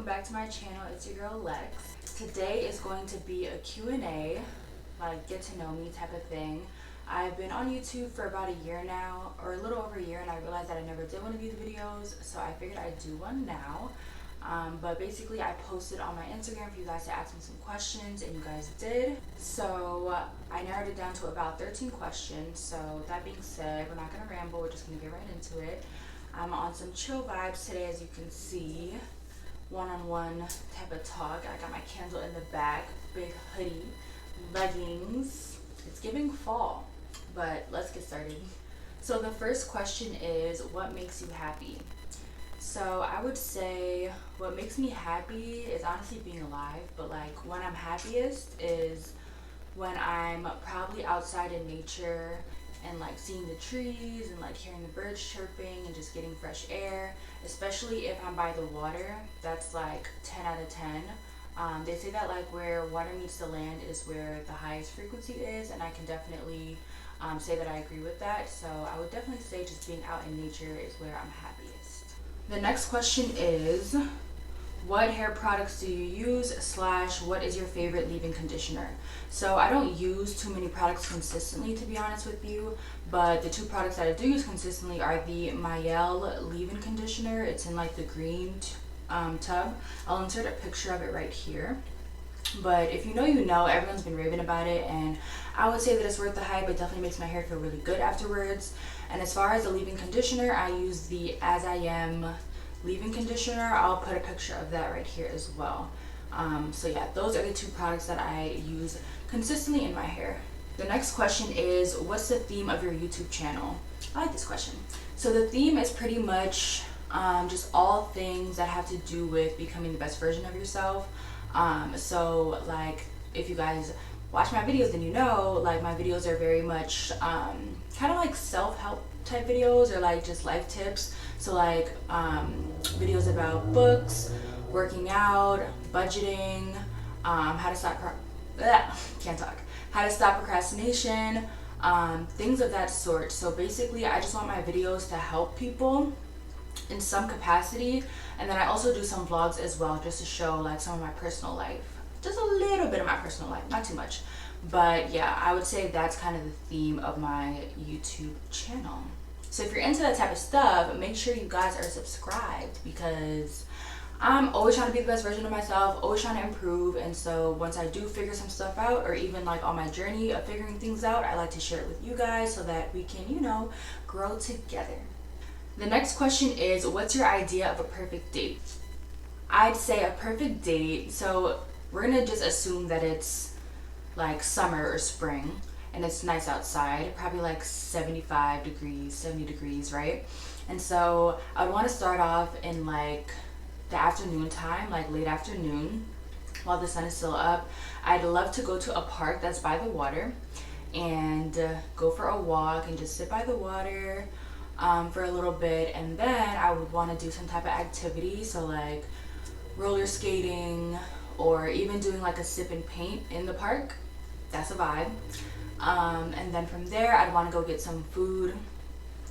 welcome back to my channel. It's your girl Lex. Today is going to be a Q&A, like get to know me type of thing. I've been on YouTube for about a year now, or a little over a year, and I realized that I never did one of these videos, so I figured I'd do one now. But basically I posted on my Instagram for you guys to ask me some questions, and you guys did. So I narrowed it down to about 13 questions. So that being said, we're not gonna ramble, we're just gonna get right into it. I'm on some chill vibes today, as you can see. One-on-one type of talk. I got my candle in the back, big hoodie, leggings. It's giving fall, but let's get started. So the first question is, what makes you happy? So I would say what makes me happy is honestly being alive, but like when I'm happiest is when I'm probably outside in nature and like seeing the trees and like hearing the birds chirping and just getting fresh air, especially if I'm by the water. That's like 10 out of 10. They say that like where water meets the land is where the highest frequency is, and I can definitely say that I agree with that. So I would definitely say just being out in nature is where I'm happiest. The next question is, what hair products do you use / what is your favorite leave-in conditioner? So I don't use too many products consistently, to be honest with you, but the two products that I do use consistently are the Mayel leave-in conditioner. It's in like the green tub. I'll insert a picture of it right here. But if you know, you know, everyone's been raving about it, and I would say that it's worth the hype. It definitely makes my hair feel really good afterwards. And as far as the leave-in conditioner, I use the As I Am leave-in conditioner. I'll put a picture of that right here as well. So yeah, those are the two products that I use consistently in my hair. The next question is, what's the theme of your YouTube channel? I like this question. So the theme is pretty much just all things that have to do with becoming the best version of yourself. So like if you guys watch my videos, then you know like my videos are very much kind of like self-help type videos, or like just life tips. So like videos about books, working out, budgeting, how to stop procrastination, things of that sort. So basically I just want my videos to help people in some capacity, and then I also do some vlogs as well, just to show like some of my personal life, just a little bit of my personal life, not too much. But yeah, I would say that's kind of the theme of my YouTube channel. So if you're into that type of stuff, make sure you guys are subscribed, because I'm always trying to be the best version of myself, always trying to improve. And so once I do figure some stuff out, or even like on my journey of figuring things out, I like to share it with you guys so that we can, you know, grow together. The next question is, what's your idea of a perfect date? I'd say a perfect date, so we're gonna just assume that it's like summer or spring and it's nice outside, probably like 75 degrees, 70 degrees, right? And so I would want to start off in like the afternoon time, like late afternoon, while the sun is still up. I'd love to go to a park that's by the water and go for a walk and just sit by the water for a little bit. And then I would want to do some type of activity, so like roller skating, or even doing like a sip and paint in the park. That's a vibe. And then from there I'd want to go get some food.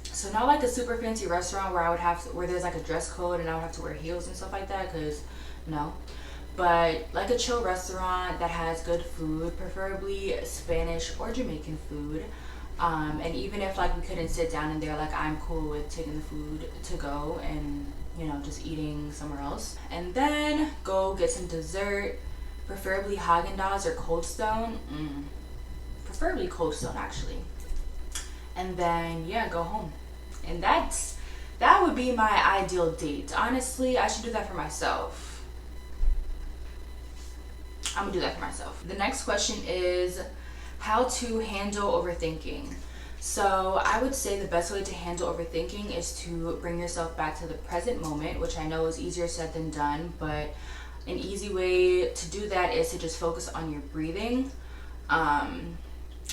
So not like a super fancy restaurant where I would have to, where there's like a dress code and I would have to wear heels and stuff like that, because no. But like a chill restaurant that has good food, preferably Spanish or Jamaican food. And even if like we couldn't sit down in there, like I'm cool with taking the food to go and, you know, just eating somewhere else. And then go get some dessert, preferably Haagen-Dazs or Cold Stone. Preferably Cold Stone, actually. And then yeah, go home. And that would be my ideal date. Honestly, I should do that for myself. I'm gonna do that for myself. The next question is, how to handle overthinking. So I would say the best way to handle overthinking is to bring yourself back to the present moment, which I know is easier said than done, but an easy way to do that is to just focus on your breathing.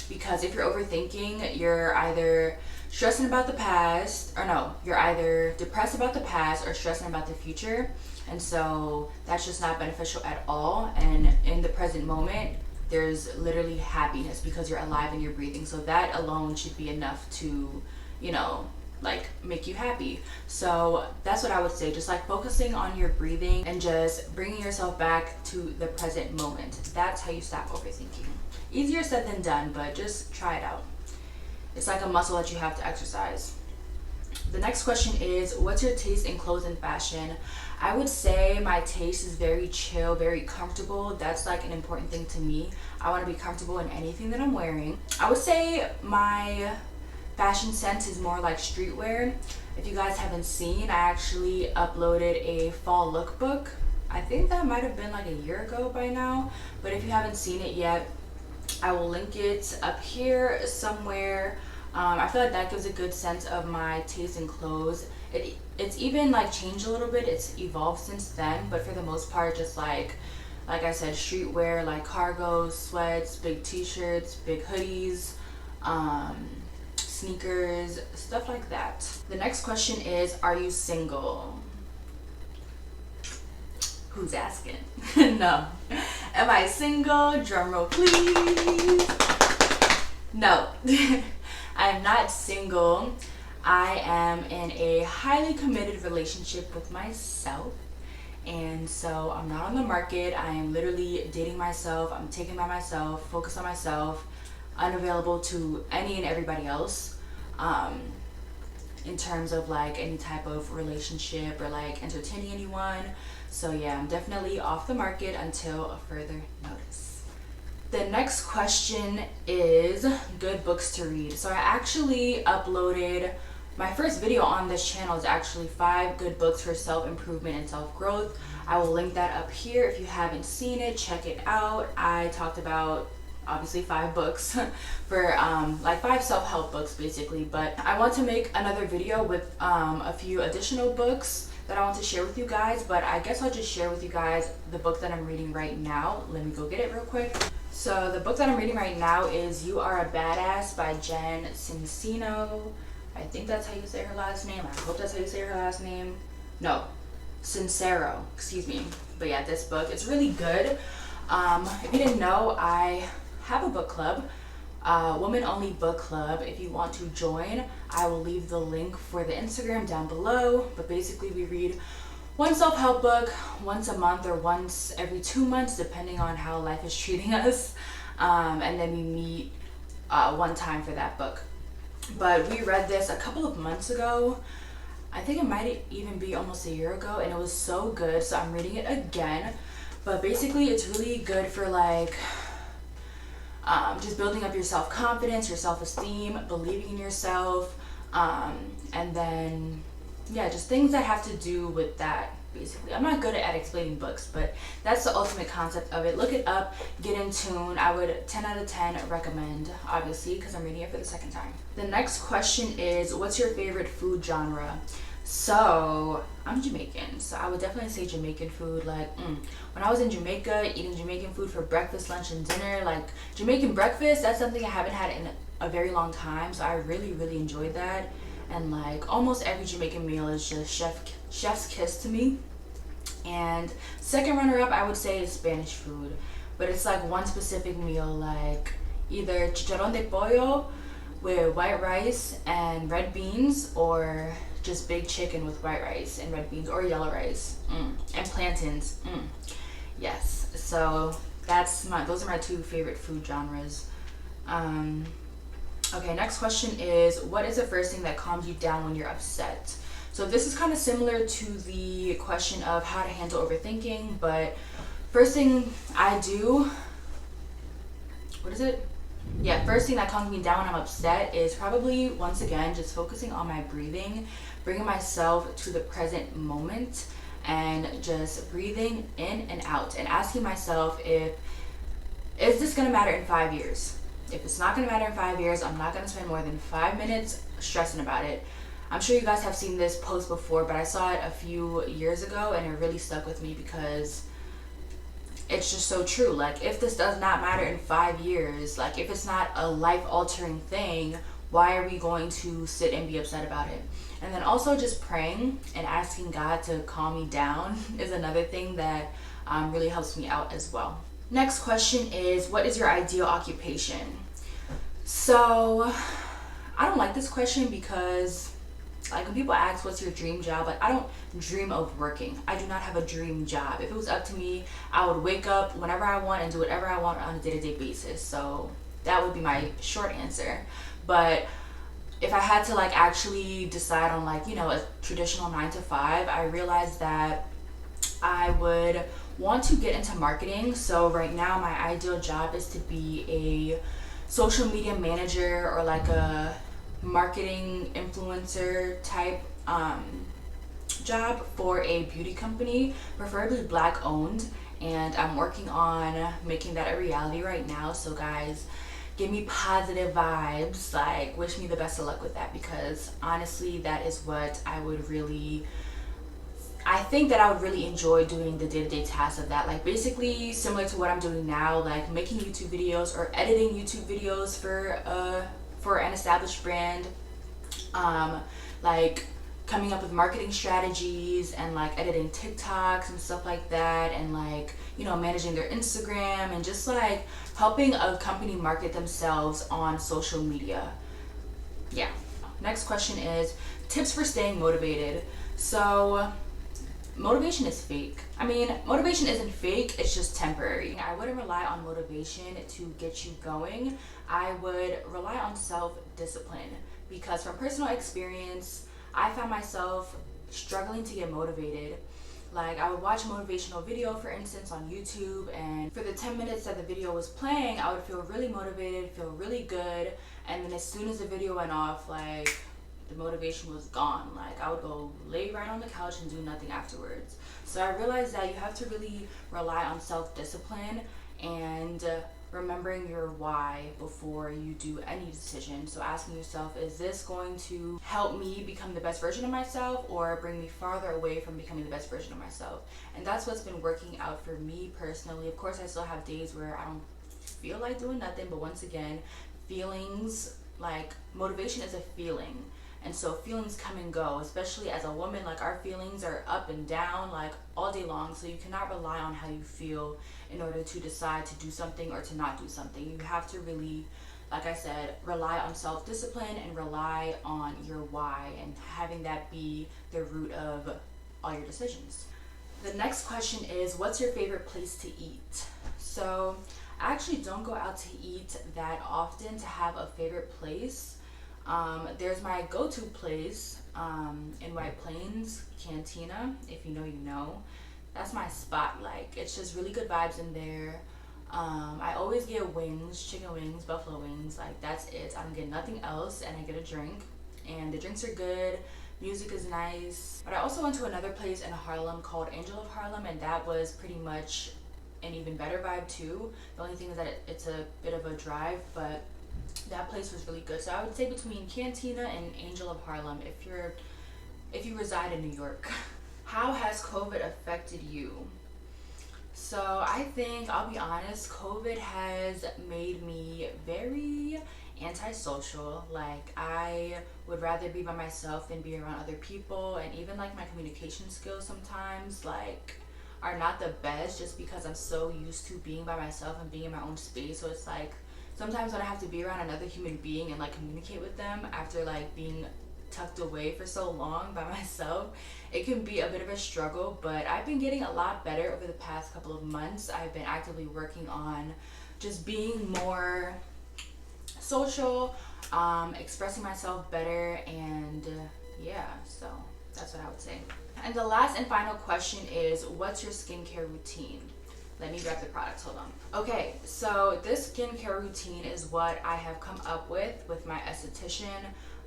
Because if you're overthinking, you're either stressing about the past, or no, you're either depressed about the past or stressing about the future. And so that's just not beneficial at all. And in the present moment, there's literally happiness because you're alive and you're breathing. So that alone should be enough to, you know, like make you happy. So that's what I would say, just like focusing on your breathing and just bringing yourself back to the present moment. That's how you stop overthinking. Easier said than done, but just try it out. It's like a muscle that you have to exercise. The next question is, what's your taste in clothes and fashion? I would say my taste is very chill, very comfortable. That's like an important thing to me. I want to be comfortable in anything that I'm wearing. I would say my fashion sense is more like streetwear. If you guys haven't seen, I actually uploaded a fall lookbook. I think that might have been like a year ago by now, but if you haven't seen it yet, I will link it up here somewhere. I feel like that gives a good sense of my taste in clothes. It's even like changed a little bit. It's evolved since then, but for the most part, just like I said, streetwear, like cargos, sweats, big t-shirts, big hoodies, sneakers, stuff like that. The next question is, are you single? Who's asking? No. Am I single? Drum roll, please. No. I am not single. I am in a highly committed relationship with myself. And so I'm not on the market. I am literally dating myself. I'm taken by myself, focused on myself, unavailable to any and everybody else in terms of like any type of relationship or like entertaining anyone. So yeah, I'm definitely off the market until a further notice. The next question is good books to read. So I actually uploaded my first video on this channel is actually 5 good books for self-improvement and self-growth. I will link that up here. If you haven't seen it, check it out. I talked about obviously 5 books for like 5 self-help books basically, but I want to make another video with a few additional books that I want to share with you guys, but I guess I'll just share with you guys the book that I'm reading right now. Let me go get it real quick. So the book that I'm reading right now is You Are a Badass by Jen Sincero. I think that's how you say her last name. I hope that's how you say her last name. No, Sincero, excuse me. But yeah, this book, it's really good. If you didn't know, I have a book club, woman only book club. If you want to join, I will leave the link for the Instagram down below. But basically we read one self-help book once a month or once every 2 months, depending on how life is treating us. And then we meet one time for that book. But we read this a couple of months ago. I think it might even be almost a year ago, and it was so good, so I'm reading it again. But basically it's really good for like just building up your self-confidence, your self-esteem, believing in yourself, and then yeah, just things that have to do with that. Basically, I'm not good at explaining books, but that's the ultimate concept of it. Look it up, get in tune. I would 10 out of 10 recommend, obviously, because I'm reading it for the second time. The next question is, what's your favorite food genre? So I'm Jamaican, so I would definitely say Jamaican food. Like when I was in Jamaica, eating Jamaican food for breakfast, lunch, and dinner, like Jamaican breakfast, that's something I haven't had in a very long time, so I really enjoyed that. And like almost every Jamaican meal is just chef's kiss to me. And second runner up, I would say, is Spanish food, but it's like one specific meal, like either chicharrón de pollo with white rice and red beans, or just big chicken with white rice and red beans, or yellow rice and plantains. Yes, so those are my 2 favorite food genres. Okay, next question is, what is the first thing that calms you down when you're upset? So this is kind of similar to the question of how to handle overthinking, but first thing I do, first thing that calms me down when I'm upset is probably, once again, just focusing on my breathing, bringing myself to the present moment, and just breathing in and out, and asking myself, is this gonna matter in 5 years? If it's not gonna matter in 5 years, I'm not gonna spend more than 5 minutes stressing about it. I'm sure you guys have seen this post before, but I saw it a few years ago and it really stuck with me because it's just so true. Like, if this does not matter in 5 years, like if it's not a life-altering thing, why are we going to sit and be upset about it? And then also just praying and asking God to calm me down is another thing that really helps me out as well. Next question is, what is your ideal occupation? So I don't like this question because Like when people ask what's your dream job, like I don't dream of working. I do not have a dream job. If it was up to me, I would wake up whenever I want and do whatever I want on a day-to-day basis. So that would be my short answer. But if I had to like actually decide on like, you know, a traditional 9 to 5, I realized that I would want to get into marketing. So right now my ideal job is to be a social media manager or like a marketing influencer type job for a beauty company, preferably black owned, and I'm working on making that a reality right now. So guys, give me positive vibes, like wish me the best of luck with that, because honestly that is what I think that I would really enjoy doing the day-to-day tasks of that. Like basically similar to what I'm doing now, like making YouTube videos or editing YouTube videos for an established brand, like coming up with marketing strategies and like editing TikToks and stuff like that, and like, you know, managing their Instagram and just like helping a company market themselves on social media. Yeah. Next question is tips for staying motivated. So motivation is fake. I mean, motivation isn't fake, it's just temporary. I wouldn't rely on motivation to get you going. I would rely on self-discipline, because from personal experience, I found myself struggling to get motivated. Like I would watch a motivational video, for instance, on YouTube, and for the 10 minutes that the video was playing, I would feel really motivated, feel really good, and then as soon as the video went off, like the motivation was gone. Like I would go lay right on the couch and do nothing afterwards. So I realized that you have to really rely on self-discipline and remembering your why before you do any decision. So asking yourself, is this going to help me become the best version of myself or bring me farther away from becoming the best version of myself? And that's what's been working out for me personally. Of course, I still have days where I don't feel like doing nothing, but once again, feelings, like motivation is a feeling. And so feelings come and go, especially as a woman. Like our feelings are up and down like all day long. So you cannot rely on how you feel in order to decide to do something or to not do something. You have to really, like I said, rely on self-discipline and rely on your why, and having that be the root of all your decisions. The next question is, what's your favorite place to eat? So I actually don't go out to eat that often to have a favorite place. There's my go-to place in White Plains, Cantina. If you know, you know. That's my spot. Like it's just really good vibes in there. I always get wings, chicken wings, buffalo wings. Like that's it. I don't get nothing else, and I get a drink. And the drinks are good. Music is nice. But I also went to another place in Harlem called Angel of Harlem, and that was pretty much an even better vibe too. The only thing is that it's a bit of a drive, but that place was really good. So I would say between Cantina and Angel of Harlem if you reside in New York. How has COVID affected you? So I think, I'll be honest, COVID has made me very antisocial. Like I would rather be by myself than be around other people, and even like my communication skills sometimes like are not the best, just because I'm so used to being by myself and being in my own space. So it's like sometimes when I have to be around another human being and like communicate with them after like being tucked away for so long by myself, it can be a bit of a struggle. But I've been getting a lot better over the past couple of months. I've been actively working on just being more social, expressing myself better, and yeah, so that's what I would say. And the last and final question is, what's your skincare routine? Let me grab the products, hold on. Okay, so this skincare routine is what I have come up with my esthetician.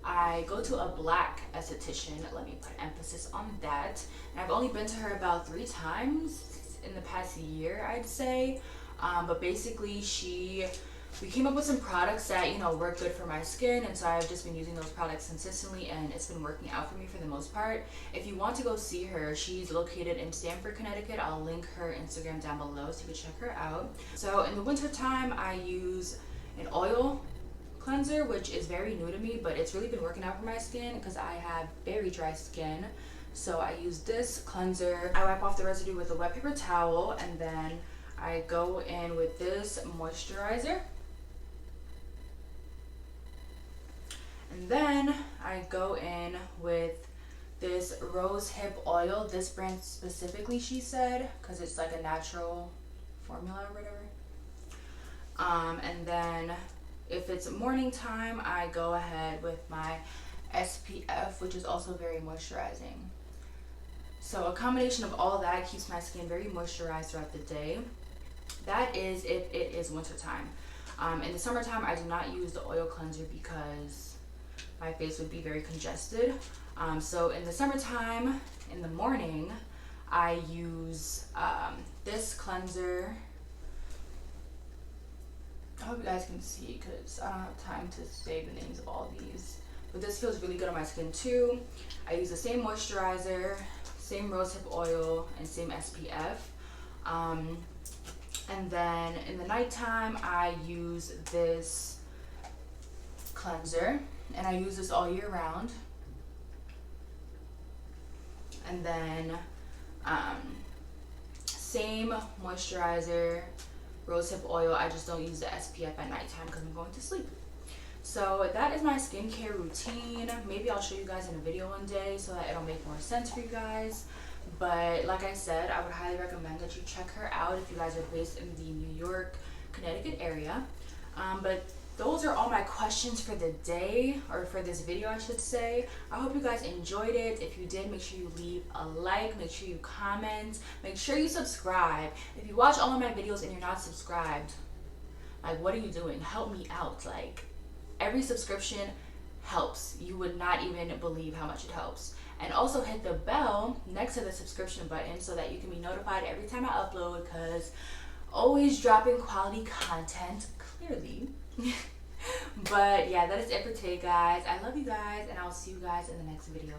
I go to a black esthetician, let me put emphasis on that. And I've only been to her about 3 times in the past year, I'd say. But basically we came up with some products that, you know, work good for my skin, and so I've just been using those products consistently, and it's been working out for me for the most part. If you want to go see her, she's located in Stamford, Connecticut. I'll link her Instagram down below so you can check her out. So in the winter time, I use an oil cleanser, which is very new to me, but it's really been working out for my skin because I have very dry skin. So I use this cleanser. I wipe off the residue with a wet paper towel, and then I go in with this moisturizer. And then I go in with this rose hip oil. This brand specifically, she said, because it's like a natural formula or whatever. And then if it's morning time, I go ahead with my SPF, which is also very moisturizing. So a combination of all that keeps my skin very moisturized throughout the day. That is if it is winter time. In the summertime, I do not use the oil cleanser because my face would be very congested. So in the summertime, in the morning, I use this cleanser. I hope you guys can see because I don't have time to say the names of all these. But this feels really good on my skin too. I use the same moisturizer, same rosehip oil, and same SPF. And then in the nighttime, I use this cleanser, and I use this all year round. And then same moisturizer, rosehip oil. I just don't use the SPF at nighttime because I'm going to sleep. So that is my skincare routine. Maybe I'll show you guys in a video one day so that it'll make more sense for you guys. But like I said, I would highly recommend that you check her out if you guys are based in the New York, Connecticut area. But those are all my questions for the day, or for this video I should say. I hope you guys enjoyed it. If you did, make sure you leave a like, make sure you comment, make sure you subscribe. If you watch all of my videos and you're not subscribed, like, what are you doing? Help me out. Like, every subscription helps. You would not even believe how much it helps. And also hit the bell next to the subscription button so that you can be notified every time I upload, because always dropping quality content, clearly. But yeah, that is it for today, guys. I love you guys, and I'll see you guys in the next video.